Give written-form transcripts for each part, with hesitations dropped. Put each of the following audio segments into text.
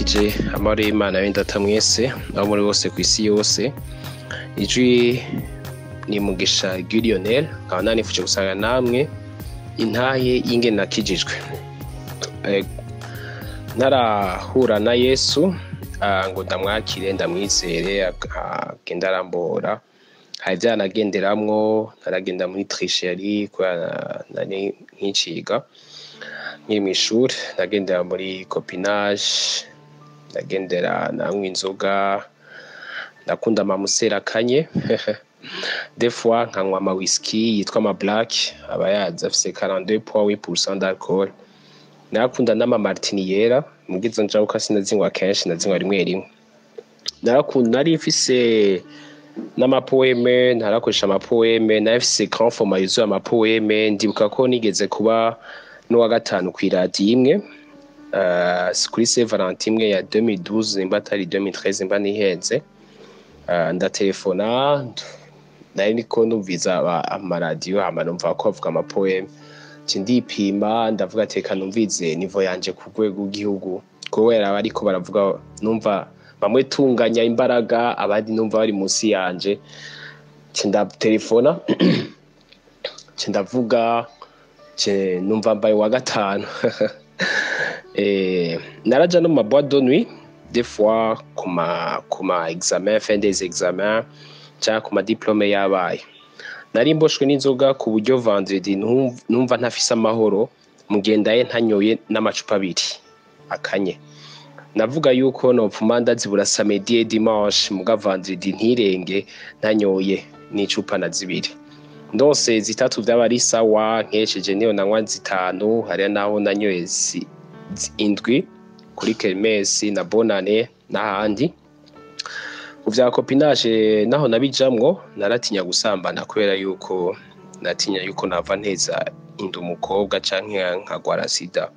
ndabaramukije amahoro y'Imana y'indata mwese aho muri bose ku isi yose. Ijwi ni Mugisha GUY-LIONEL, nkaba nanifuje gusanga namwe intahe y'ingene nakijijwe. Ntarahura na Yesu ngo ndamwakire ndamwizere agenda arambora, hari vyanagenderamwo naragenda muri tricherie kubera nari nkiciga nkiri mw'ishuri, nagendera muri copinage, nagendera nanywa inzoga, nakunda ZIKANYE des fois nkanywa ama whisky yitwa ama black aba yaza afise 42.8% d'alcool. Narakunda n'ama martini yera, mugizo njabuka sinazinywa kenshi, nazinywa rimwe rimwe. Narakunda nari mfise n'amapoeme, narakoresha amapoeme, narafise grand format yuzuye amapoeme. Ndibuka ko nigeze kuba n'uwa gatanu kw'iradiyo imwe kuri Saint Valentin imwe ya 2012 nimba atari 2013 nimba nihenze. Ndatelefona nari niko numviza amaradiyo hama numva ko bavuga amapoeme, ndipima ndavuga teka numvize nivo yanje ku rwego rw'igihugu, kubera bariko baravuga numva bamwe tunganya imbaraga abandi numva bari munsi yanje. Ndatelefona ndavuga numva mbaye wa gatanu. Naraja no ma boîte de nuit des fois kuma examen, fin des examens cyangwa kuma diplôme yabaye. Nari mboshwe n'inzoga ku buryo vendredi numva ntafise amahoro, mugendaye ntanyoye n'amacupa abiri akanye. Navuga yuko nopfuma ndazibura samedi et dimanche, muga vendredi ntirenge ntanyoye n'icupa na zibiri. Ndose zitatu vy'abari sawa, nkesheje niyo nanywa zitanu, hariya naho nanyoye indwi kuri kermesi na bonane n'ahandi. Kuvya copinage naho nabijamwo naratinya gusambana kubera yuko natinya yuko nava nteza inda umukobwa canke nkagwara sida.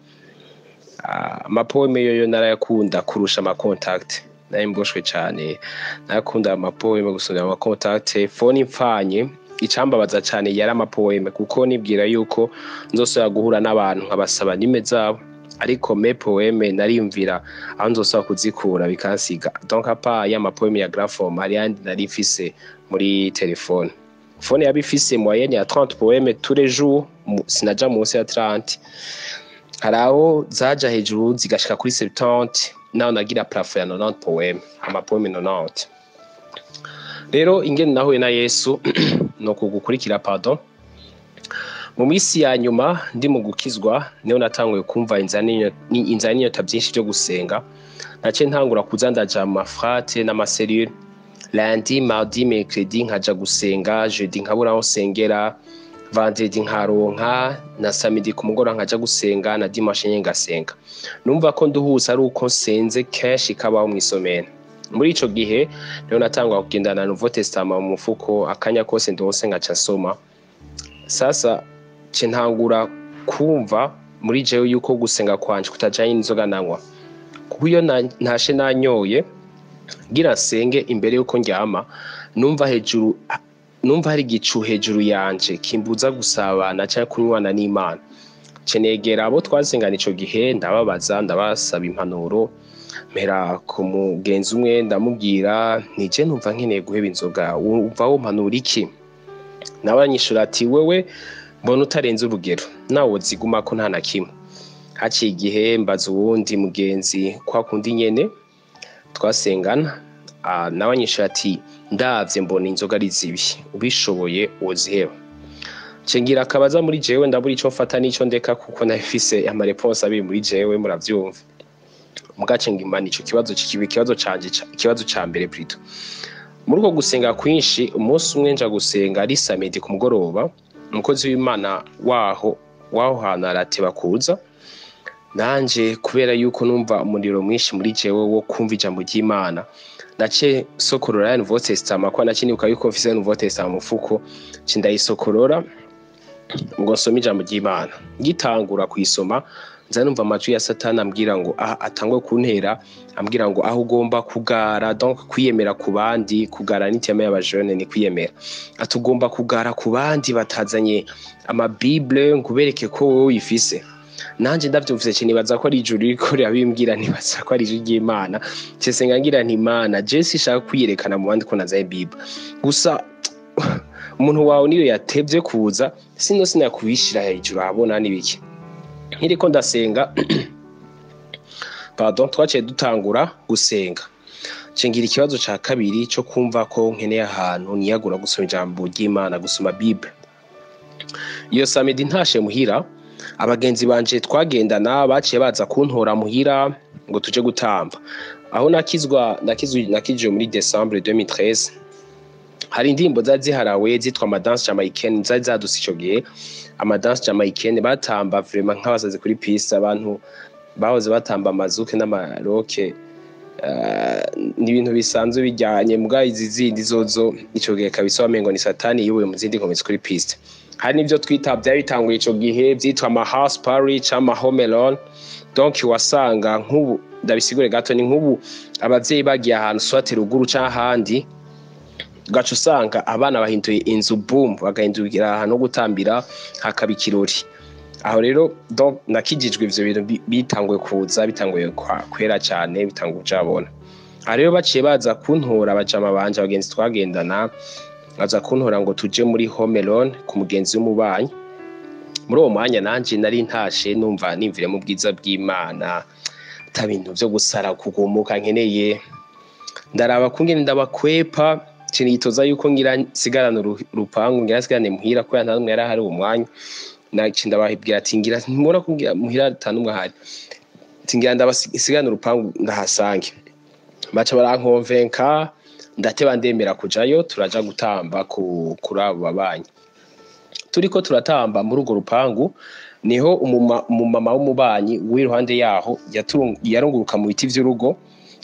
Amapoeme yoyo narayakunda kurusha ama contact, nari mboshwe cane, narakunda amapoeme gusumvya ama contact. Phone impfanye icambabaza cane yari amapoeme, kuko nibwira yuko nzosubira guhura n'abantu nkabasaba nime zabo, ariko me poeme nariyumvira aho nzosaba kuzikura bikansiga. Donc apa ya mapoeme ya grand format ari yandi nari mfise muri telefone. Phone yabifise moyenne ya 30 poeme tous les jours, sinaja munsi ya 30. Haraho zaja hejuru zigashika kuri 70, naho nagira plafond ya 90 poeme, amapoeme 90. Rero ingene nahuye na Yesu no kugukurikira pardon. Mu misi ya nyuma ndi mu gukizwa niho natanguye kumva inzara n'inyota byinshi byo gusenga. Nace ntangura kuza ndaja mu mafrate n'amaserure, lundi mardi mercredi nkaja gusenga, jeudi nkabura aho sengera, vendredi nkaronka, na samedi ku mugoroba nkaja gusenga, na dimanche nye ngasenga. Numva ko nduhusa ari uko nsenze kenshi kabaho mw'isomero. Muri ico gihe niho natangura kugendana Nouveau Testament mu mufuko, akanya kose ndose ngaca nsoma. Sasa ntangura kumva muri jewe yuko gusenga kwanje kutajanye n'inzoga nanywa, kuko iyo ntashe nanyoye ngira nsenge imbere yuko ndyama, numva hari igicu hejuru yanje kimbuza gusabana canke kunywana n'Imana. Negera abo twasengana ico gihe ndababaza, ndabasaba impanuro. Mpera ku mugenzi umwe ndamubwira nije numva nkeneye guheba inzoga, umva wo mpanura iki? Nawe anyishura ati wewe mbona utarenze urugero, nawe woziguma ko nta na kimwe. Haciye igihe mbaza uwundi mugenzi kwa kundi nyene twasengana, nawe anyishura ati ndavye mbona inzoga ari zibi, ubishoboye woziheba. Cengira akabaza muri jewe ndabura ico mfata n'ico ndeka, kuko nafise ama réponse abiri muri jewe muravyumva. Mugace ngimana ico kibazo kikibi kibazo canje, ikibazo ca mbere plutôt. Muri uko gusenga kwinshi, umunsi umwe nja gusenga ari samedi ku mugoroba, umukozi w'Imana waho hantu arateba kuza. Nanje kubera yuko numva umuriro mwinshi muri jewe wo kumva ijambo ry'Imana, nace sokorora Nouveau Testament, kwa nakinibuka yuko mfise Nouveau Testament mu mufuko, ndayisokorora ngo nsome ijambo ry'Imana. Ngitangura kuyisoma nza numva amajwi ya Satani ambwira ngo atangwe kuntera, ambwira ngo aho ugomba kugara, donc kwiyemera ku bandi. Kugara n'iteme y'abajene ni kwiyemera, atugomba kugara ku bandi batazanye ama Bible ngubereke ko wowe uyifise. nanje ndavyumvise cyane nibaza ko ari ijuru riko rirabimbwira nibaza ko ari ijuru ry'Imana cyesenga ngira nti Imana je sishaka kwiyerekana mu bandi ko nazaye Bible gusa umuntu wawe niyo yatevye kuza sinakubishira hejuru abona nibiki nkiriko ndasenga pardon twaciye dutangura gusenga cengira ikibazo ca kabiri cyo kumva ko nkeneye ahantu niyagura gusoma ijambo ry'Imana gusoma Bible. Iyo samedi ntashe muhira abagenzi banje twagendana baciye baza kuntora muhira ngo tuje gutamba. Aho nakizwe muri Decembre 2013 hari indirimbo ziharawe zitwa amadanse jamaïcaine zaduse ico gihe. Amadanse jamaïcaine batamba vraiment nk'abasazi kuri piste, abantu bahoze batamba amazuke n'amaroke ni ibintu bisanzwe bijyanye muga izi zindi zozo ico gihe kabisa wamengo ni satani yuwe mu zindi nkomezi kuri piste. Hari nivyo twita byari bitanguye ico gihe byitwa ama house party cyangwa home alone. Donc wasanga nk'ubu ndabisigure gato ni nk'ubu abavyeyi bagiye ahantu swate ruguru cyangwa handi gacu usanga abana bahinduye inzu boom bagahindukira ahantu gutambira hakaba ikirori. Aho rero donc nakijijwe ivyo bintu bitanguye kuza bitanguye kwera cyane bitanguye jabona. Aha rero baciye baza kuntora abajama banje abagenzi twagendana baza kuntora ngo tuje muri home alone ku mugenzi w'umubanyi. Muri uwo mwanya nanje nari ntashe numva nimvire mu bwiza bw'Imana tabintu byo gusara kugumuka nkeneye ndaraba kungene ndabakwepa cinitoza yuko ngira sigarana urupangu ngira sigane muhira ko yantamwe yari hari umwanya nacinda bahibwira ati ngira ntimura kungira muhira tanumwe hari tingira ndabasigana urupangu ndahasange baca barankonvenka ndateba ndemera kujayo turaja gutamba kuri abo babanyi. Turiko turatamba muri urwo rupangu niho umumama w'umubanyi w'iruhande yaho yarunguruka mu biti vy'urugo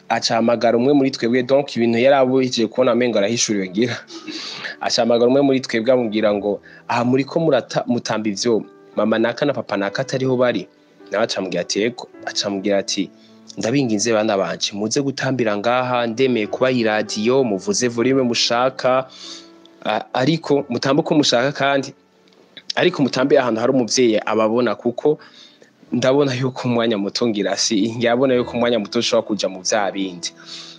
acahamagara umwe muri twebwe. Donc ibintu yarabujije kubona amengo arahishuriwe ngira acahamagara umwe muri twebwe amubwira ngo aha muri ko mutamba ivyo mama naka na papa naka atariho bari. Nawe acamubwira ati yego. Acamubwira ati ndabinginze bana banje muze gutambira ngaha ndemeye kuba iradiyo muvuze volume mushaka ariko mutambuko mushaka kandi ariko mutambe ahantu hari umuvyeyi ababona kuko ndabona yuko umwanya muto ngira si ngiyabona yuko umwanya muto ushobora kuja mu vyabindi.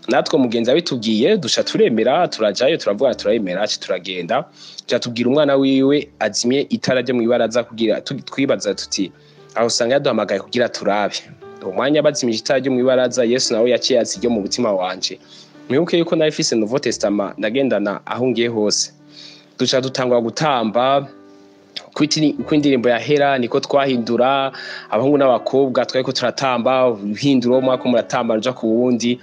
Natwe mugenzi abitubwiye dusha turemera turajayo turavuga turayemera turagenda tubwira umwana wiwe azimye itara ryo mu ibaraza kugira twibaza tuti aho usanga yaduhamagaye kugira turabe. Umwanya bazimije itara ryo mu ibaraza Yesu nawe yaciye aziryo mu butima wanje. Mwibuke yuko nari fise Nouveau Testament nagendana aho ngiye hose. Dusha dutangwa gutamba kwindirimbo yahera niko twahindura abahungu n'abakobwa twariko turatamba hindura umwaka muratamba ruja ku wundi.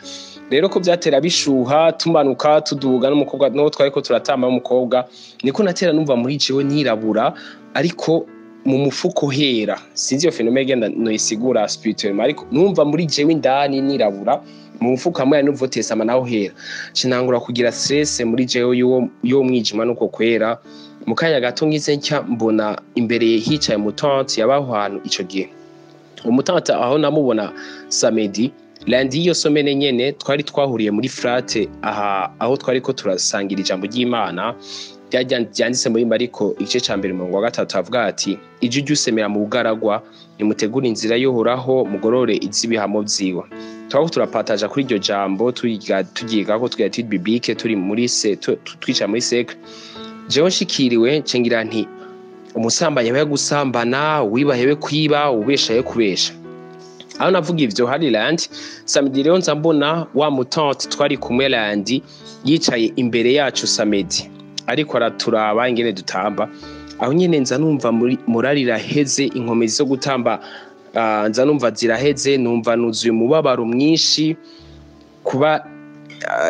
Rero ko byatera bishuha tumanuka tuduga n'umukobwa no twariko turatamba n'umukobwa niko natera numva muri jewe nirabura ariko mu mufuko hera. Sinzi yo phenomene genda no isigura spirituellement ariko numva muri jewe indani nirabura mu mufuko hamwe Nouveau Testament naho hera. Cinangura kugira stress muri jewe yo mwijima nuko kwera. Mukanya gato ngize nshya mbona imbere hicaye mutante yabaho hantu ico gihe. Umutante aho namubona samedi lundi iyo somene nyene twari twahuriye muri frate aho twari ko turasangira ijambo ry'Imana byanditse muri Mariko igice ca 1:3 avuga ati ijuje usemera mu bugaragwa nimutegura inzira yohoraho mugorore izibihamo vyiwe. Twako turapataja kuri iryo jambo tugiga ko twiyatid biblique turi muri twica muri secret. Jewe nshikiriwe cengira nti umusambanyi abaye gusambana wibahewe kwiba ubeshaye kubesha. Aho navuga ivyo hari land samedi rero nza mbona wa mutante twari kumwe land yicaye imbere yacu samedi ariko araturaba ingene dutamba. Aho nyene nza numva murarira heze inkomezi zo gutamba nza numva ziraheze numva nuzuye umubabaro mwinshi kuba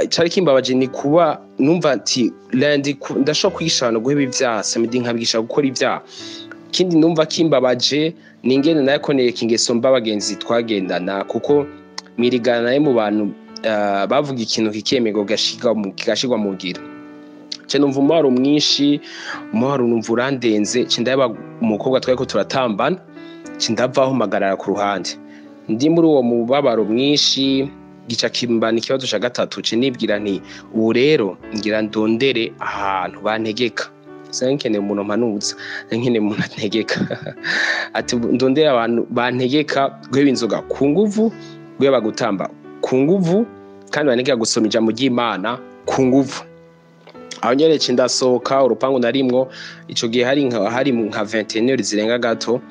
cari kimbabaje ni kuba numva ati land ndashobora kwishana guheba ivyaha samedi nkabigisha gukora ivyaha. Kindi numva kimbabaje ningene nayakoneye kingeso mbabagenzi twagendana kuko mirigana naye mu bantu bavuga ikintu kikemego gashigwa mu gira. Ce numva umwaro mwinshi umwaro numva urandenze cindaba umukobwa twariko turatambana cindavaho magarara ku ruhande. Ndi muri uwo mubabaro mwinshi gica kimbana ikibazo ca gatatu cinibwira nti ubu rero ngira ndondere ahantu bantegeka sinkeneye umuntu mpanuza nkeneye umuntu antegeka ati ndondera abantu bantegeka guheba inzoga ku nguvu guheba gutamba ku nguvu kandi bantegeka gusoma ijambo ry'Imana ku nguvu. Aho nyeretse ndasohoka urupangu narimwo ico gihe hari nka 21 zirenga gato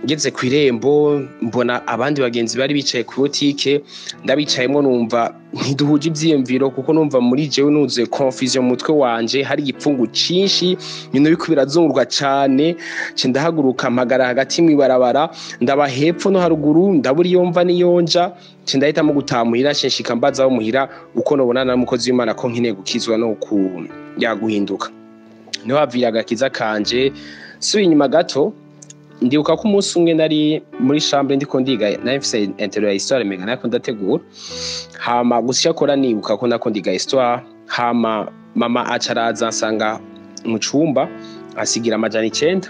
ngeze ku irembo mbona abandi bagenzi bari bicaye ku botike ndabicayemo numva ntiduhuje ivyiyumviro kuko numva muri jewe nuzuye confusion mu mutwe wanje hari igipfungu cinshi nyine biko birazungurwa cyane ndahaguruka mpagara hagati mwibarabara ndaba hepfo no haruguru ndaburi yomva niyonja ndahitamo gutamuhira shenshika mbaza aho muhira uko nobonana n'umukozi w'Imana ko nkeneye gukizwa no yaguhinduka niho havira agakiza kanje subi inyuma gato. Ndibuka ko umunsi umwe nari muri chambre ndiko ndiga nafise intero ya histoire mega nako ndategura hama gusya kora nibuka ko nako ndiga histoire hama mama acaraza nsanga mu cumba asigira amajana 9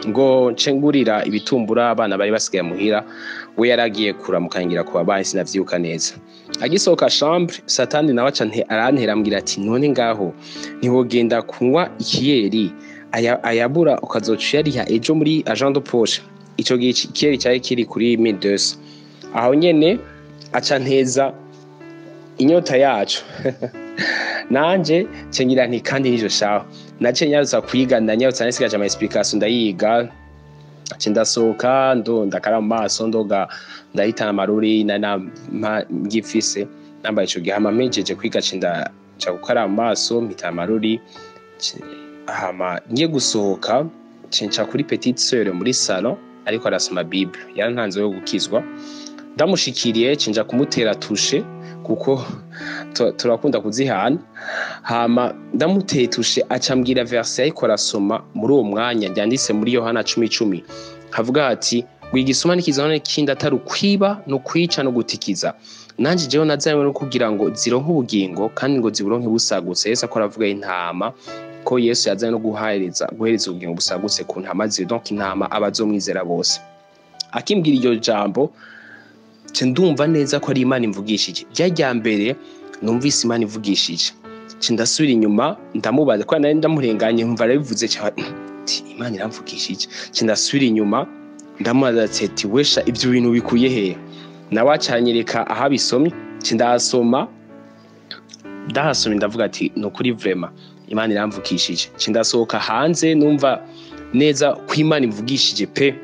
ngo ncengurira ibitumbura abana bari basigaye muhira we yaragiye kuramukangira kuba baye sinavyuka neza agisoka chambre satani nawe arantera ambwira ati none ngaho ntiwogenda kunywa ikiyeri ayabura ukazoca yariha ejo muri agent de poche ico gihe ikiyeri cyari kiri kuri 1200 aho nyene aca nteza inyota yacu nanje cengira nti kandi nijo shaho nace nyaruza kwiga ndanyarutsa nesigaje ama explication ndayiga cindasoka ndakara amaso ndoga ndahitana amaruri na ngifise nambaye ico gihe hama mejeje kwiga cinda ca gukara amaso mpita amaruri hama ngiye gusohoka cenca kuri petite sœur muri salon ariko arasoma bible yarantanze yo gukizwa ndamushikiriye cenja kumutera tushe kuko turakunda kuzihana hama ndamuteye tushe acambwira verset ariko arasoma muri uwo mwanya byanditse muri Yohana 10:10 havuga ati wigisoma nikizana kindi atari kwiba no kwica no gutikiza nanje jewe nazanywe no kugira ngo zironke ubugingo kandi ngo ziburonke busagutse. Yesu akora avuga intama ko Yesu yazanye no guhereza ubugingo busagutse ku ntama ziwe, donc intama abazomwizera bose. Akimbwira iryo jambo ndumva neza ko ari Imana imvugishije. Ryajya mbere numvise Imana ivugishije ndasubira inyuma ndamubaza ko nari ndamurenganye mva arabivuze cyane Imana iramvugishije. Ndasubira inyuma ndamubaza ati wesha ibyo bintu bikuye he? Nawe acanyereka aha bisomye ndasoma ndavuga ati no kuri vraiment Imana iramvugishije. Ndasohoka hanze numva neza ko Imana imvugishije pe.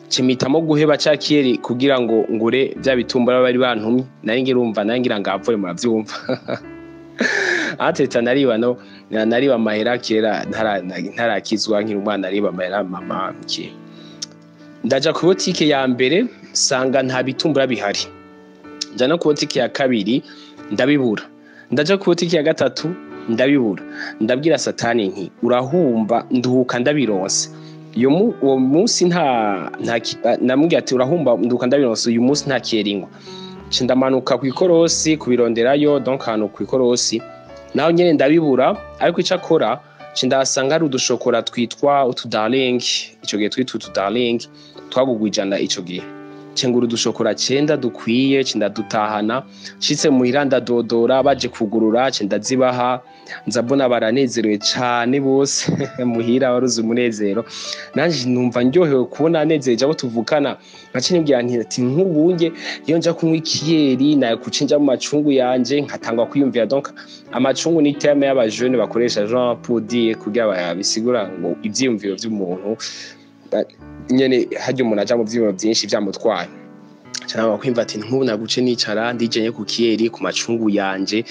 Cimitamo guheba cyakiyeri kugira ngo ngure bya bitumbura bari bantumye nari ngirumva nangira ngapfuye muravyumva. Ateta nariba amahera kera ntarakizwa nkiri umwana ariba amahera mama mke. Ndaja ku botike ya mbere sanga nta bitumbura bihari. Njana ku botike ya kabiri ndabibura. Ndaja ku botike ya gatatu ndabibura. Ndabwira satani nti urahumba nduhuka ndabironse. Uwo munsi namubwiye ati urahumba nduhuka ndabironse uyu munsi nta kieringwa. Ndamanuka ku ikorosi kubironderayo donc hano ku ikorosi naho nyene ndabibura ariko icakora ndasanga ari udushokora twitwa utudarling. Ico gihe twitwa utudarling twagugwijana ico gihe cengura udushokora 9 dukwiye ndadutahana shitse muhira ndadodora baje kugurura ndazibaha nzabona baranezerewe cyane bose muhira waruze umunezero nanje numva ndyohewe kubona anezereje abo tuvukana nkacinibwira nti nk'ubunge iyo nja kunywa ikiyeri naye kucinja mu macungu yanje nkatangwa kwiyumvira donc amacungu ni terme y'abajeune bakoresha Jean pour dire kugira babisigura ngo ivyiyumviro by'umuntu nyene hajye umuntu aja mu vyimo byinshi byamutwaye cyane kwimva ati nk'ubu naguce nicara ndijenye ku kiyeri ku macungu yanje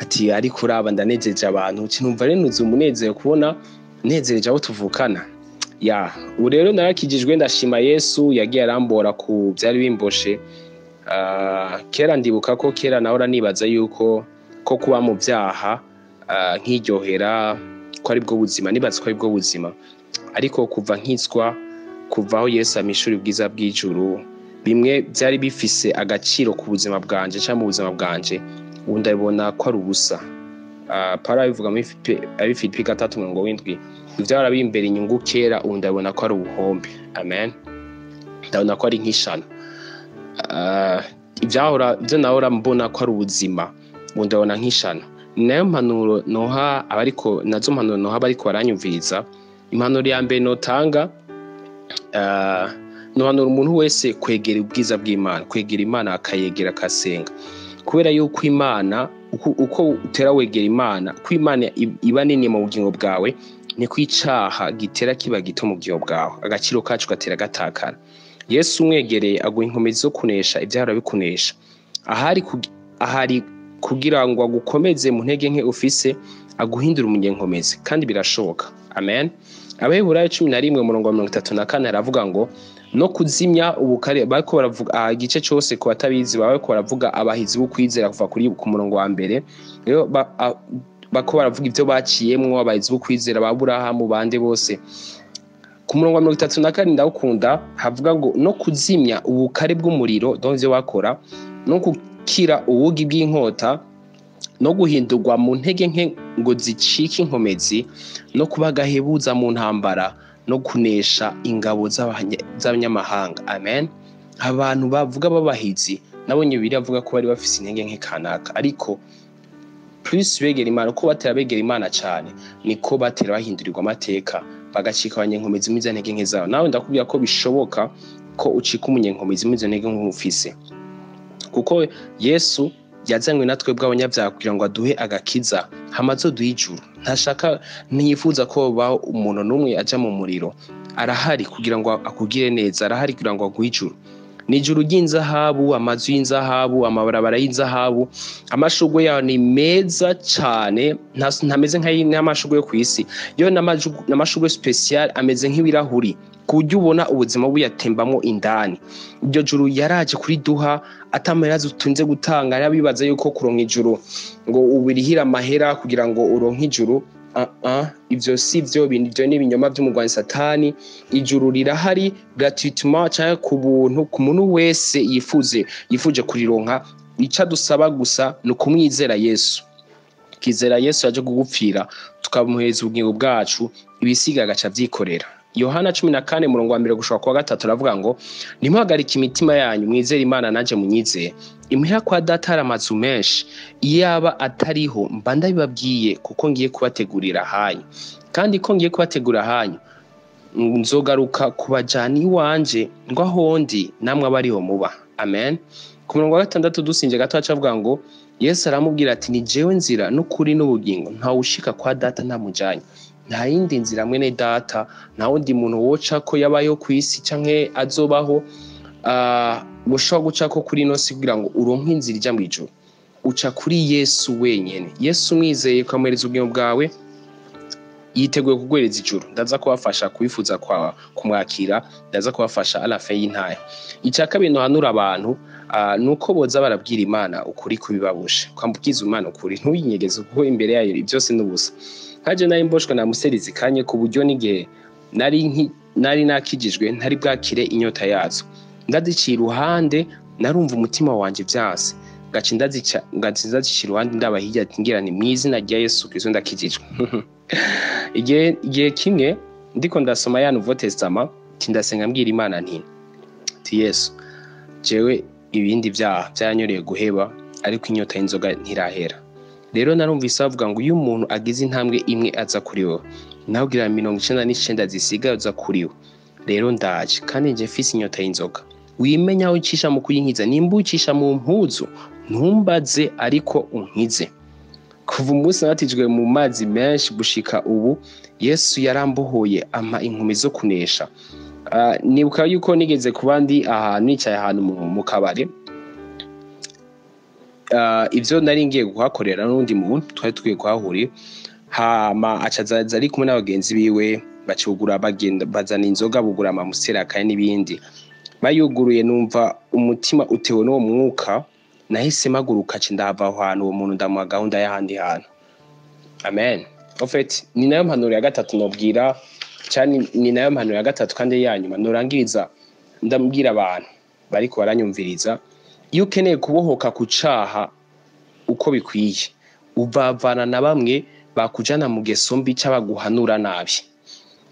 ati ari kuraba ndanejeje abantu cinumva rero nuzi umunezero kubona nezereje abo tuvukana ya urero narakijijwe ndashima Yesu yagiye arambora ku byari bimboshe. Kera ndibuka ko kera nahora nibaza yuko ko kuba mu byaha nkiryohera ko ari bwo buzima nibaza ko ari bwo buzima ariko kuva nkitswa kuvaho Yesu amishuri bwiza bw'ijuru bimwe byari bifise agaciro ku buzima bwanje cyangwa mu buzima bwanje ubu ndabona ko ari ubusa. Para bivuga muri Filipi 3:7 ivyara bimbere inyungu kera ubu ndabona ko ari ubuhombe. Amen. Ndabona ko ari nkishana ivyahora byo nahora mbona ko ari ubuzima ubu ndabona nkishana nayo mpanuro noha abariko nazo mpanuro noha abariko baranyumviriza. Impanuro ya mbere notanga nohanura umuntu wese kwegera ubwiza bw'Imana, kwegera Imana akayegera akasenga, kubera yuko Imana uko utera wegera Imana, ko Imana iba nini mu bugingo bwawe, ni kwicaha gitera kiba gito mu bugingo bwawe, agaciro kacu gatera gatakara. Yesu umwegereye aguha inkomezi zo kunesha ivyahora bikunesha, ahari kugira ngo agukomeze mu ntege nke ufise, aguhindura umunyenkomezi, kandi birashoboka. Amen. Abaheburayo 11:34 aravuga ngo no kuzimya ubukare, bariko baravuga igice cyose ku batabizi, bariko baravuga abahizi b'ukwizera kuva ku murongo wa mbere. Rero bako baravuga ivyo baciyemwo, abahizi b'ukwizera ba Aburahamu bande bose. Ku murongo wa 34 ndawukunda, havuga ngo no kuzimya ubukare bw'umuriro, donze wakora, no gukira ubugi bw'inkota, no guhindurwa mu ntege nke ngo zicike inkomezi, no kubagahebuza mu ntambara, no kunesha ingabo z'abanyamahanga. Amen. Abantu bavuga babahizi nabonye biravuga ko bari bafise intege nke kanaka, ariko plus begera Imana, ko batera begera Imana cyane, niko batera bahindurirwa amateka, bagacika abanyenkomezi mu ntege nke zabo. Nawe ndakubwira ko bishoboka ko ucika umunyenkomezi mu ntege nke ufise, kuko Yesu yazanywe natwe bw'abanyabyaha kugira ngo aduhe agakiza, hamazo duhe ijuru. Ntiyifuza ko ba umuntu numwe aja mu muriro, arahari kugira ngo akugire neza, arahari kugira ngo aguhe ijuru. Ni ijuru ry'inzahabu, amazu y'inzahabu, amabarabara y'inzahabu, amashugwe yaho ni meza cyane, ntameze nk'amashugwe yo kwisi. Yo n'amashugwe special, ameze nk'ibirahuri, kujya ubona ubuzima buyatembamo indani. Iryo juru yaraje kuri duha atamerazo tunze gutanga, yabibaza yuko kuronka ijuru ngo ubirihira amahera kugira ngo uronke ijuru. Ivyo si vyo bintu, ivyo ni ibinyoma by'umugwanyi Satani. Ijuru rirahari gratuitement, cyangwa ku buntu, ku muntu wese yifuje kurironka. Ica dusaba gusa no kumwizera Yesu, kizera Yesu yaje kugupfira, tukamuhereza ubugingo bwacu, ibisiga agaca vyikorera. Yohana 14:1 gushika kwa 3 aravuga ngo ntimuhagarike imitima yanyu, mwizere Imana nanje munyizere. Imuhira kwa Data hari amazu menshi, iyaba atariho mba ndabibabwiye, kuko ngiye kubategurira hanyu. Kandi ko ngiye kubategura hanyu, nzogaruka kubajana iwanje, ngo aho ndi namwe abariho muba. Amen. Ku murongo wa 6 dusinje gato acavuga ngo Yesu aramubwira ati ni jewe nzira n'ukuri n'ubugingo, nta ushika kwa Data ntamujanye. Nta yindi nzira mwene Data, nta wundi muntu woca ko yabayo ku isi canke azobaho gushaka guca ko kuri no si kugira ngo uronke inzira ija mu ijuru. Uca kuri Yesu wenyene. Yesu mwizeye kwamereza ubugingo bwawe, yiteguye kugwereza ijuru. Ndaza kubafasha kubifuza kwa kumwakira, ndaza kubafasha à la fin y'Intahe. Icya kabiri no hanura abantu nuko boza barabwira Imana ukuri kubibabushe, kwambukiza Imana ukuri, ntuyinyegeze kuko imbere yayo byose n'ubusa. Haje nayo mboshwe na museri zikanye, ku buryo n'igihe nari nakijijwe ntari bwakire inyota yazo. Ndaziciye iruhande, narumva umutima wanje vyase, gaci ndaziciye iruhande ndabahirya ati ngira ni mwizina rya Yesu Kristo ndakijijwe. Igihe kimwe ndiko ndasoma ya Nouveau Testament, tindasenga mbwira Imana nti Yesu, jewe ibindi byaha byanyoreye guheba, ariko inyota y'inzoga ntirahera. Rero narumvise bavuga ngo iyo umuntu agize intambwe imwe aza kuri we, naho gira 99 zisigaye aza kuri we. Rero ndaje kandi nje fisi inyota y'inzoga. Wimenya aho ucisha mu kuyinkiza, nimba ucisha mu mpuzu ntumbaze, ariko unkize. Kuva umunsi natijwe mu mazi menshi gushika ubu, Yesu yarambohoye ama inkumi zo kunesha. Nibuka yuko nigeze kubandi ahantu nicaye ahantu mu kabare, ivyo nari ngiye guhakorera n'undi muntu twari tugiye kuhahurira, hama acazaza ari kumwe n'abagenzi biwe, bacugura bagenda bazana inzoga, bugura amamusera akaye n'ibindi. Bayuguruye numva umutima utewe no mwuka, nahise maguruka ndava aho hantu, uwo muntu ndamuha gahunda y'ahandi hantu. Amen. En fait ni nayo mpanuro ya gatatu nobwira, cyane ni nayo mpanuro ya gatatu kandi yanyuma norangiriza ndambwira abantu bariko baranyumviriza. Iyo ukeneye kubohoka kucaha uko bikwiye, uvavana na bamwe bakujana mu geso mbi cy'abaguhanura nabi.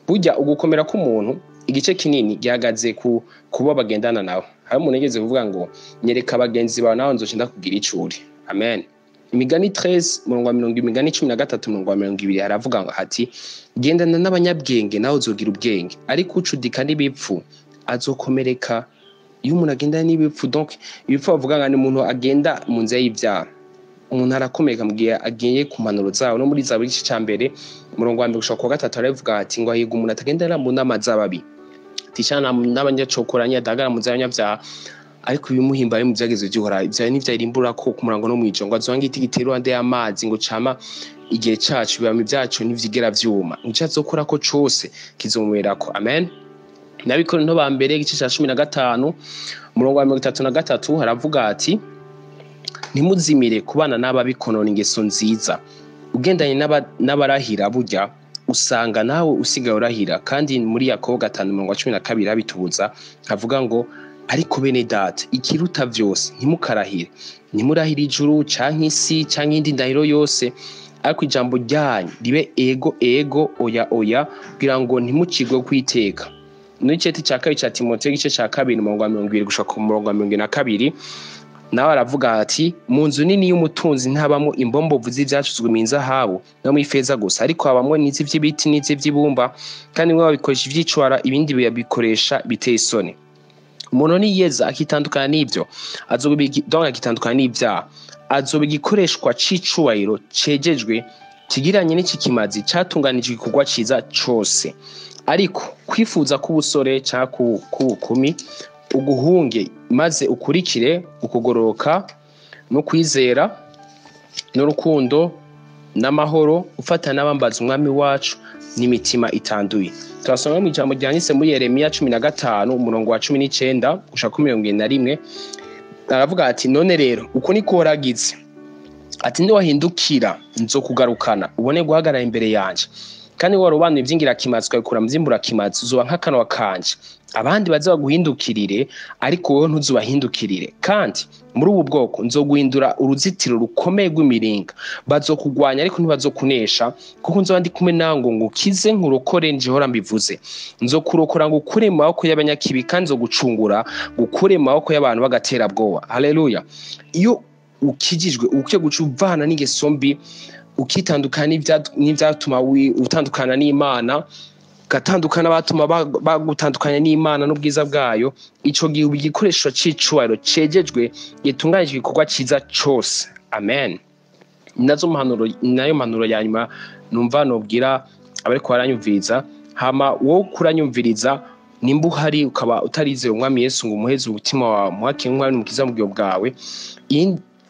Burya ugukomera k'umuntu igice kinini gihagaze kuba bagendana nawe. Hari umuntu yigeze kuvuga ngo nyereka abagenzi bawe nawe nzoce ndakugira icuri. Amen. Imigani 13 murongo wa 20, imigani 13 murongo wa 20 haravuga hati gendana n'abanyabwenge nawe uzogira ubwenge, ariko ucudika n'ibipfu azokomereka. Iyo umuntu agenda n'ibipfu, donc ibipfu bavuga ngo ni umuntu agenda mu nzira y'ivyaha, umuntu arakomereka mu gihe agiye ku mpanuro zawo. No muri Zaburi igice ca mbere murongo wa 2 gushika kwa 3 haravuga ati ngo ahiga umuntu atagendera mu nama z'ababi, tishana n'abanyacokoranya dagara mu z'abanyabyaha, ariko ibimuhimbaye mu byageze by'uhoraho ibyo n'ivyarimbura ko ku murango no mwijongo azonga itigitero ande y'amazi ngo cama igihe cacu bibami byacu n'ivyigera vyuma nicyo azokora ko cose kizomuberako. Amen. Nabikora nto ba mbere igice ca 15 murongo wa 33 haravuga ati ntimuzimire kubana n'ababikonona ingeso nziza, ugendanye n'abarahira burya usanga nawe usigaye urahira. Kandi muri Yakobo 5:12 habitubuza havuga ngo ariko bene data ikiruta vyose ntimukarahire, ntimurahire ijuru canke isi canke indi ndahiro yose, ariko ijambo ryanyu ribe ego ego oya oya, kugira ngo ntimucigwe kwiteka. N'iceti ca kabiri ca Timoteyo igice ca 2 murongo wa 20 gushika ku murongo wa 22 nawe aravuga ati mu nzu nini y'umutunzi ntabamo imbombovu z'ivyacuzwe mu zahabu no mu ifeza gusa, ariko habamwe n'iz'ivy'ibiti n'iz'ivy'ibumba, kandi mwe babikoresha ivyicwara ibindi bikoresha biteye isoni. Umuntu niyeza akitandukana n'ivyo akitandukana n'ivyaha, azoba igikoreshwa c'icubahiro cejejwe kigiranye n'ikikimazi catunganijwe igikorwa ciza cose. Ariko kwifuza k'ubusore canke k'ubukumi uguhunge, maze ukurikire ukugoroka no kwizera n'urukundo n'amahoro, ufata n'abambaza umwami wacu n'imitima itanduye. Turasoma mu ijambo ryanditse muri Yeremiya 15 umurongo wa 19 gushaka 21 aravuga ati none rero uko niko waragize, ati ndi wahindukira nzokugarukana ubone guhagarara imbere yanje, kandi warobanuye ivyingira kimazi ukabikura mu vyimbura kimazi uzoba nk'akanwa kanje. Abandi bazaguhindukirire ariko wowe ntuzubahindukirire, kandi muri ubu bwoko nzoguhindura uruzitiro rukomeye rw'imiringa. Bazokugwanya ariko ntibazokunesha, kuko nzoba ndi kumwe nawe ngo ngukize nkurokore njehora mbivuze. Nzokurokora ngo ukure mu maboko y'abanyakibi, kandi nzogucungura gukure mu maboko y'abantu bagaterabwoba. Haleluya. Iyo ukijijwe ukwiye guca uvana n'ingeso mbi, ukitandukana n'ivyatuma utandukana n'Imana, gatandukana batuma bagutandukanya n'Imana n'ubwiza bwayo, ico gihe igikoresho c'icubahiro cejejwe gitunganijwe igikorwa ciza cose. Amen. Nazo mpanuro ya nyuma numva nobwira abariko baranyumviriza, hama wowe kuranyumviriza nimba uhari ukaba utarizeye umwami Yesu ngo umuheze umutima wawe muhakire umwami n'umukiza mu bwiyo bwawe,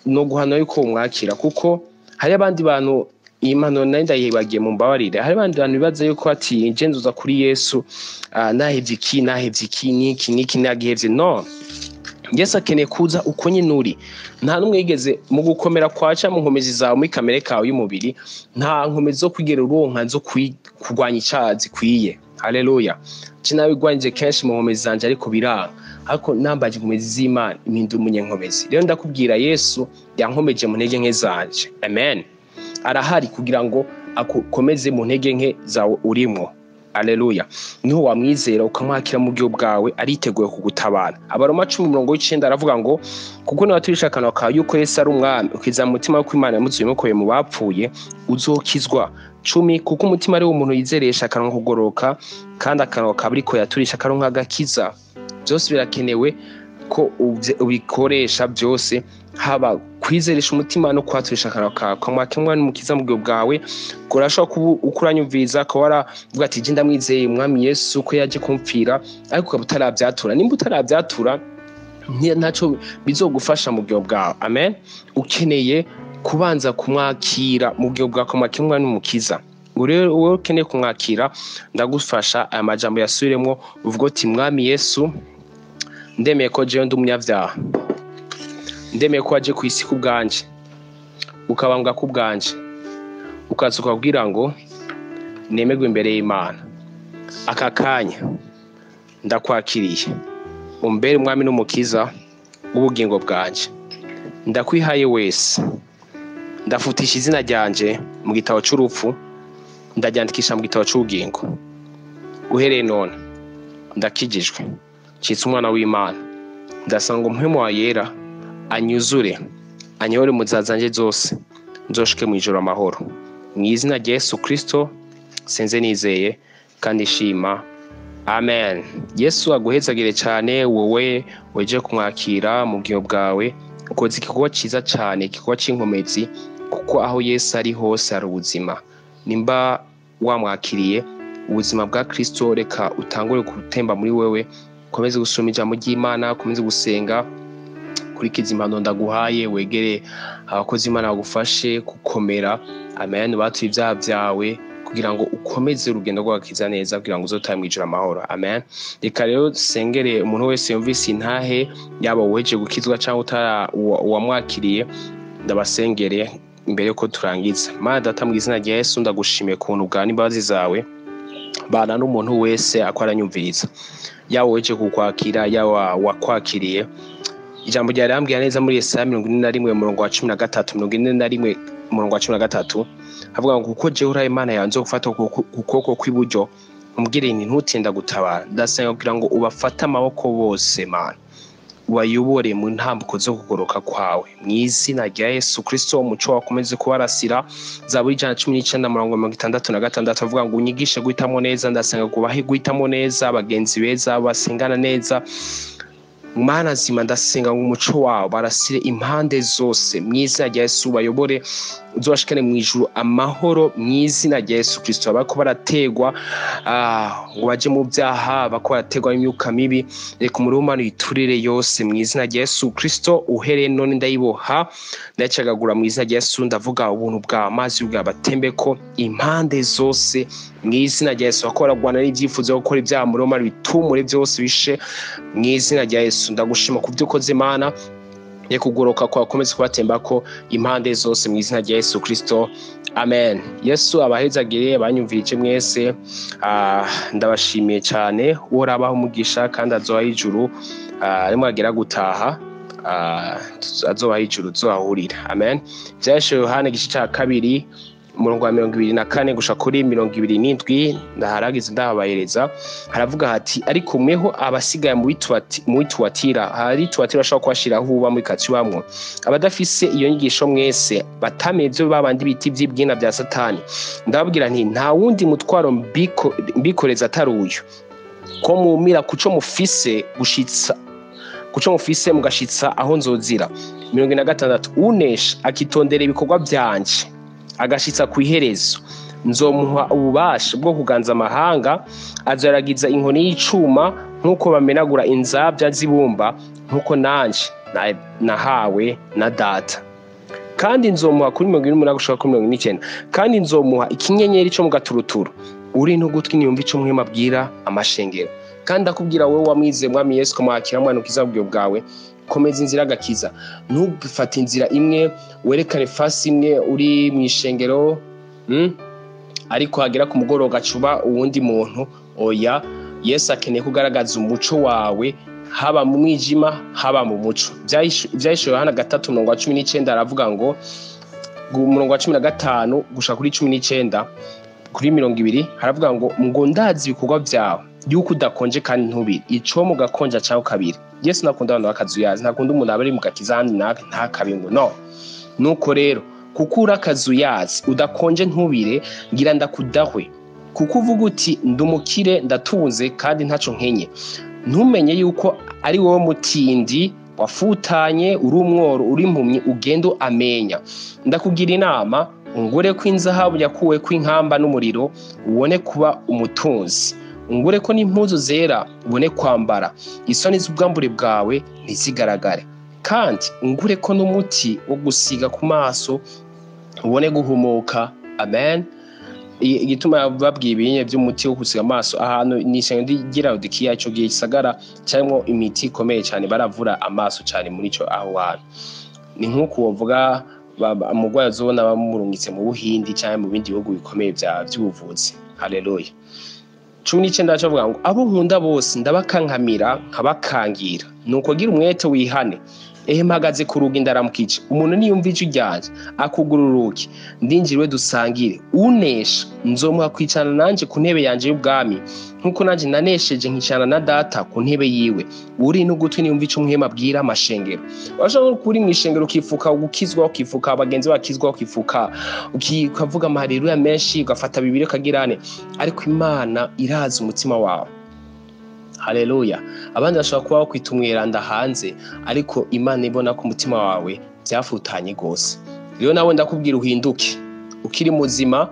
no guhana yuko umwakira, kuko hari abandi bantu impanuro nenda yibagiye mu mbabarire. Hari abandi bantu bibaza yuko ati nje nzoza kuri Yesu nahevye iki niki nagihevye. No, Yesu akeneye kuza uko nyine uri. Nta numwe yigeze mu gukomera kwaca mu nkomezi zawe muri kamere kawe y'umubiri, nta nkomezi zo kwigera uronka zo kurwanya icaha zikwiye. Haleluya. Cinabigwanje kenshi mu nkomezi zanje ariko biranga, ariko nambaje inkomezi z'Imana impindu umunyenkomezi. Rero ndakubwira Yesu yankomeje mu ntege nke zanje. Amen. Arahari kugira ngo akomeze mu ntege nke zawe urimo. Haleluya. Niho wamwizera ukamwakira mu bwiyo bwawe, ariteguye kugutabara. Abaroma 10:9 aravuga ngo kuko n'abaturisha akanwa kawe yuko Yesu ari umwami, ukiza mu mutima ko Imana yamuzuye mukoye mu bapfuye, uzokizwa. 10 kuko umutima ari umuntu yizeresha akanwa kugoroka, kandi akanwa kaburiko yaturisha akaronka agakiza. Byose birakenewe ko ubikoresha byose, haba kwizeresha umutima no kwaturisha akanwa kawe kamwakimwa n'umukiza mu bwiyo bwawe. Kurashobora ukuranyumviriza ko waravuga ati je ndamwizeye umwami Yesu ko yaje kumfira, ariko ukaba utarabyatura. Nimba utarabyatura ntaco bizogufasha mu bwiyo bwawe. Amen. Ukeneye kubanza kumwakira mu bwiyo bwawe kamwakimwa n'umukiza. Rero wowe ukeneye kumwakira, ndagufasha aya majambo yasubiremwo uvuga ati mwami Yesu, ndemeye ko jewe ndi umunyavyaha, ndemeye ko waje ku isi kubwanje, ukabambwa kubwanje, ukaza ukabwira ngo nemegwe imbere y'Imana. Aka kanya ndakwakiriye, umbere umwami n'umukiza w'ubugingo bwanje. Ndakwihaye wese, ndafutisha izina ryanje mu gitabo c'urupfu, ndaryandikisha mu gitabo c'ubugingo. Uhereye none ndakijijwe, citse umwana w'Imana. Ndasanga umuhemu wa yera anyuzure, anyobore mu nzira zanje zose, nzoshike mu ijoro amahoro. Mu izina rya Yesu Kristo senze nizeye kandi shima. Amen. Yesu aguhezagire cyane wowe weje kumwakira mu bwiyo bwawe, ukoze igikorwa cyiza cyane, igikorwa cy'inkomezi, kuko aho Yesu ari hose hari ubuzima. Nimba wamwakiriye ubuzima bwa Kristo, reka utangure gutemba muri wewe, komeze gusoma ijambo ry'Imana, komeze gusenga, kurikiza impanuro ndaguhaye, wegere abakozi Imana bagufashe gukomera. Amen. Batuye ibyaha byawe kugira ngo ukomeze urugendo rw'agakiza neza, kugira ngo uzotahe mu ijuru amahoro. Amen. Reka rero sengere umuntu wese yumvise intahe, yaba weje gukizwa cyangwa uwamwakiriye, ndabasengere imbere yuko turangiza. Mana Data, mu izina rya Yesu ndagushimiye kuntu bwa n'imbabazi zawe bana n'umuntu wese akwaranyumviriza, yawe weje kukwakira, yawe wakwakiriye. Ijambo rya rambwiye neza muri Yesaya 41:13 havuga ngo kuko jewe uri Imana yanze gufata ukuboko kw'iburyo, umbwire nti ntutinda gutabara. Ndasenga kugira ngo ubafate amaboko bose Mana, ubayobore mu ntambuko zo kugoroka kwawe, mu izina rya Yesu Kristo. Umuco wakomeze kubarasira. Zaburi 119:66 avuga ngo unyigishe guhitamo neza. Ndasenga kubahe guhitamo neza, abagenzi beza basengana neza. Mana zima, ndasenga ngo umuco wawe barasire impande zose, mu izina rya Yesu. Bayobore uzobashikane mu ijuru amahoro, mu izina rya Yesu Kristo. Abako barategwa ngo baje mu byaha, bako barategwa imyuka mibi, reka umurumano yiturire yose mu izina rya Yesu Kristo. Uhereye none ndayiboha, ndacagagura mu izina rya Yesu. Ndavuga ubuntu bwa amazi bwa batembeko impande zose mu izina rya Yesu. Bakora rwana n'ibyifuzo gukora ibyaha, umurumano bitumure byose bishe mu izina rya Yesu. Ndagushima ku byo ukoze Mana, ye kugoroka kwa komeze kubatembako impande zose mu izina rya Yesu Kristo. Amen. Yesu abahezagire, banyumvirije mwese. Ndabashimiye cyane. Urabaho umugisha kandi azoha ijuru, arimo agera gutaha, azoha ijuru zohahurira. Amen. Byashe Yohana igice cya 2 umurongo wa 24 gusha kuri 27 ndaharagize ndahabahereza. Haravuga hati ariko mweho abasigaye mu Tuatira, hari Tuatira ashaka kwashiraho uba muri Katibamwo, abadafise iyo nyigisho mwese batameze babandi biti by'ibyina bya Satani, ndababwira nti nta wundi mutwaro mbikoreza ataruyo, ko mumira kuco mufise gushitsa, kuco mufise mugashitsa aho nzozira. 26 unesha akitondera ibikorwa byanje agashitsa ku iherezo, nzomuha ububasha bwo kuganza amahanga, azaragiza inkoni y'icuma nkuko bamenagura inzabya z'ibumba, nkuko nanje nahawe na Data. Kandi nzomuha kuri 28 gushaka kuri 29, kandi nzomuha ikinyenyeri cyo mu gaturuturu, uri ntugutwi niyumva ico mwema bwira amashengero. Kandi akubwira wowe wamwize Mwami Yesu ko mwakira mwana ukiza bwiyo bwawe, komeza inzira gakiza, ntugufate inzira imwe, werekane fasi imwe uri mu ishengero ariko hagera ku mugoroba gacuba uwundi muntu. Oya, Yesu akeneye kugaragaza umuco wawe, haba mu mwijima haba mu muco. Byahise Yohana 3:19 aravuga ngo umurongo wa 15 gusha kuri 19 kuri 20 haravuga ngo ndazi ibikorwa byawe yuko udakonje kandi ntubiri, ico mu gakonja cyawe kabiri. Yesu nakunda abantu bakazuyazi, nakunda umuntu abari mu gakizani nta kabingo no. Nuko rero kuko urakazuyazi udakonje ntubire, ngira ndakudahwe, kuko uvuga uti ndumukire ndatunze kandi ntaco nkenye, ntumenye yuko ari wowe mutindi wafutanye, uri umworo, uri impumyi, ugendo amenya. Ndakugira inama ungure ko inzahabu yakuwe ko inkamba n'umuriro, ubone kuba umutunzi. Ungure ko n'impuzu zera ubone kwambara, isoni z'ubwambure bwawe ntizigaragare. Kandi ungure ko n'umuti wo gusiga ku maso ubone guhumuka. Amen. Igituma babwiye ibinye by'umuti wo gusiga amaso ahantu nishenye ndigira udikiya cyo gihe gisagara cyangwa imiti ikomeye cyane baravura amaso cyane muri cyo aho hantu. Ni nkuko wovuga umugwayi azobona bamurungitse mu Buhindi cyangwa mu bindi bihugu bikomeye by'ubuvuzi. Haleluya. 19 avuga ngo abo nkunda bose ndabakankamira nkabakangira, nuko gira umwete wihane, mpagaze ku rugi ndaramukije, umuntu niyumva ijwi ryanje akugura urugi ndinjiriwe dusangire, unesha nzomuha kwicarana nanje ku ntebe yanje y'ubwami nkuko nanje nanesheje nkicarana na data ku ntebe yiwe. Uri n'ugutwi niyumva ico umuhemu abwira amashengero. Urashobora kuri mu ishengero ukifuka gukizwa, ukifuka abagenzi bakizwa, ukavuga amahaleluya menshi, ugafata Bibiliya ukagirane, ariko Imana irazi umutima wawe. Haleluya. Abandi bashobora kuba bakwita umweranda hanze, ariko Imana ibona ko umutima wawe byafutanye gose. Rero nawe ndakubwira uhinduke ukiri muzima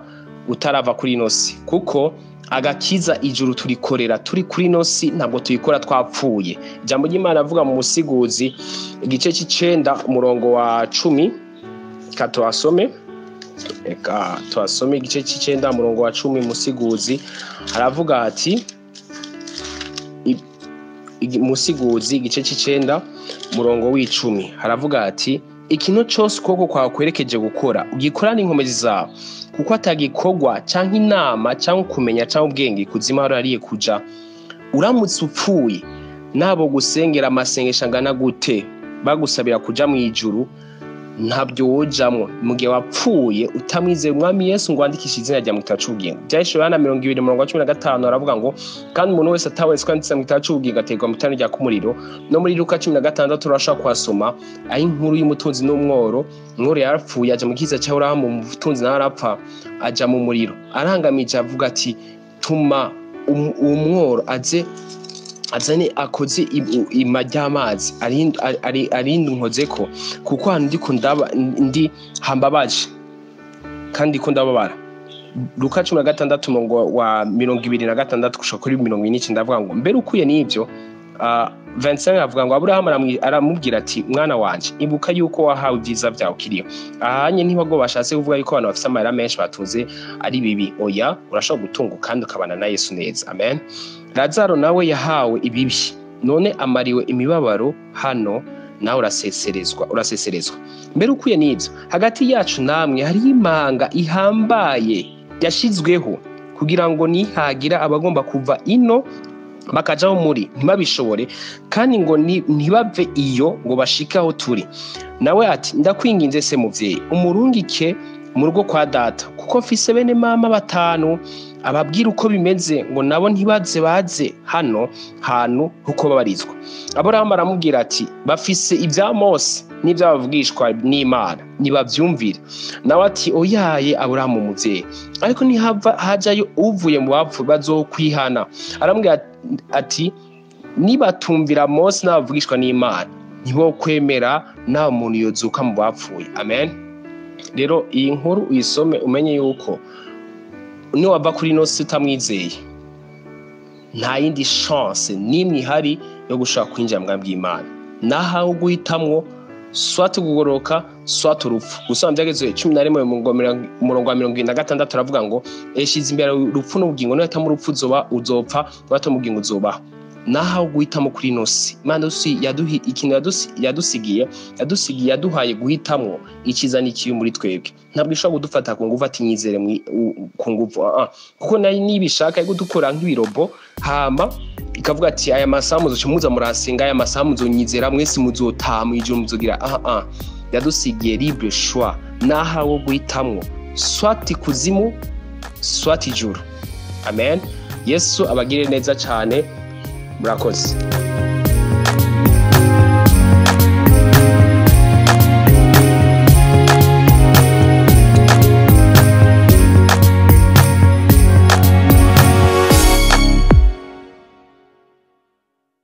utarava kuri inosi, kuko agakiza ijuru turikorera turi kuri inosi, ntabwo tuyikora twapfuye. Ijambo ry'Imana avuga mu Musiguzi igice c'9 umurongo wa 10, katuasome igice c'9 umurongo wa 10 Musiguzi haravuga ati, Musiguzi igice c'9 umurongo w'10 haravuga ati, ikintu cyose ukuboko kwawe kwerekeje gukora ugikorana inkomezi zawe, kuko atagikorwa canke inama canke kumenya canke ubwenge kuzima harariye kuja. Uramutse upfuye nabo gusengera amasengesho angana gute bagusabira kuja mu ijuru, ntabyo wojamwo mu gihe wapfuye utamwizeye umwami Yesu ngo wandikishe izina rya mu gitabo c'ubugingo. Byahishwe Yohana 20:15 haravuga ngo, kandi umuntu wese atawese kwanditse mu gitabo c'ubugingo aterwa mu itara rya kumuriro. No muri Luka 16 turashaka kuhasoma aho inkuru y'umutunzi n'umworo. Umworo yarapfuye aja mu kiza cya Aburahamu, umutunzi nawe arapfa aja mu muriro. Arangamije avuga ati, tuma umworo azane akoze imajyamazi arindi nkozeko, kuko hano ndiko ndi hambabaje kandi ko ndababara. Luka 16 umurongo wa 26 gushika kuri 29 ndavuga ngo, mbere ukuye n'ibyo 25 avuga ngo, Aburahamu aramubwira ati, mwana wanje ibuka yuko wahawe ibyiza byawe kiriyo. Ahanye ntibago bashatse kuvuga yuko abantu bafite amahera menshi batuze ari bibi. Oya, urashobora gutunga kandi ukabana na Yesu neza. Amen. Lazaro nawe yahawe ibibi, none amariwe imibabaro hano, nawe uraseserezwa. Mbere ukuye n'ibyo, hagati yacu namwe hari imanga ihambaye yashizweho, kugira ngo nihagira abagomba kuva ino bakajaho muri ntibabishobore, kandi ngo ntibave iyo ngo bashike aho turi. Nawe ati, ndakwinginze se muvyeyi, umurungike mu rugo kwa data, kuko mfise bene mama 5, ababwira uko bimeze, ngo nabo baze hano hantu uko babarizwa. Aburahamu aramubwira ati, bafise ibya Mose n'ibyabavugishwa n'Imana, nibavyumvire. Nawe ati, oyaye Aburahamu umuvyeyi, ariko nihava hajayo uvuye mu bapfu bazokwihana. Aramubwira ati, nibatumvira Mose n'abavugishwa n'Imana, ntibo kwemera nta muntu yozuka mu bapfuye. Amen. Rero iyi nkuru uyisome umenye yuko niwava kuri inosi utamwizeye, nta yindi chance nimwe ihari yo gushaka kwinjira mu bwami bw'Imana. Nahawe guhitamwo swat kugoroka swat urupfu. Gusoma byageze 11 umurongo wa 26 turavuga ngo, eshize imbere urupfu n'ubugingo, no yatamu urupfu uzopfa, no ubugingo uzobaho. Nahawe guhitamo kuri inosi. Imana yaduhi ikintu yadusigiye yaduhaye guhitamwo ikiza n'ikibi muri twebwe. Ntabwo ishobora kudufata ku nguvu ati nyizere ku nguvu, kuko nayo nibishaka igudukora nk'ibirobo hama ikavuga ati, aya masaha muzomuza murasenga, aya masaha muzonyizera mwese muzotaha ijuru muzogira. Yadusigiye libre choix, nahawe guhitamwo swati kuzimu swati ijuru. Amen. Yesu abagire neza cyane. Murakoze.